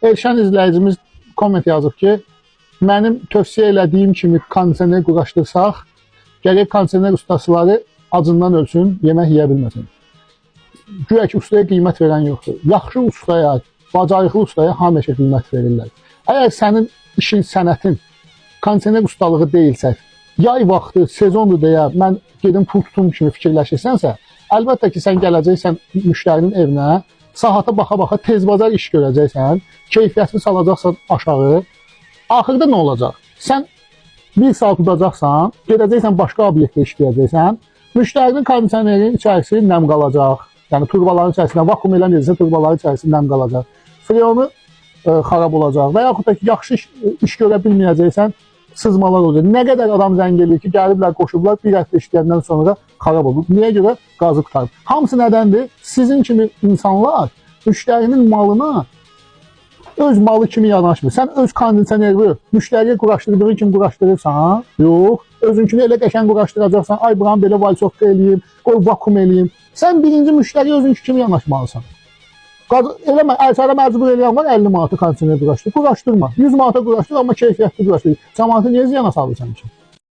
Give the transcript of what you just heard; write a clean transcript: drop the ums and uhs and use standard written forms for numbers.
Elşən izləyicimiz komment yazıb ki, mənim tövsiyə elədiyim kimi kondisioner quraşdırsaq, gərək kondisioner ustasıları acından ölsün, yemək yeyə bilməsin. Güya ki, ustaya qiymət verən yoxdur. Yaxşı ustaya, bacarıqlı ustaya həmişə qiymət verirlər. Əgər sənin işin, sənətin kondisioner ustalığı deyilsə, yay vaxtı, sezondur deyə mən gedim pul tutum kimi fikirləşirsənsə, əlbəttə ki, sən gələcəksən müştərinin evinə, sahata baxa-baxa tez bazar iş görəcəksən, keyfiyyətini salacaqsan aşağı. Axırda nə olacaq? Sən bir saat udacaqsan, gedəcəksən başqa obyektdə işləyəcəksən, müştərinin kondisionerinin içərisi nəm qalacaq. Yəni turbaların içərisində vakuum eləməyəcəksə, turbaların içərisində nəm qalacaq. Freonu xarab olacaq və yaxud da ki, yaxşı iş görə bilməyəcəksən, sızmalar olacaq. Nə qədər adam zəng edir ki, gəliblər, qoşublar, bir həftə işləyəndən sonra xarab olur. Niyə görə? Qazı qutarıb. Hamısı nədəndir? Sizin kimi insanlar müştərinin malına öz malı kimi yanaşmır. Sən öz kondisioneri müştəriyə quraşdırdığın kimi quraşdırırsan, yox. Özünkünü elə qəşəng quraşdıracaqsan, ay buranı belə valsovka eləyim, qoy vakuum eləyim. Sən birinci müştəriyə özünkü kimi yanaşmalısan. Eləmə, ərsara məcbur eləyən var 50 manatı kondisioner quraşdır. Quraşdırma. 100 manata quraşdır, amma keyfiyyətli quraşdır. Cəmaatı niyə ziyana salırsan ki?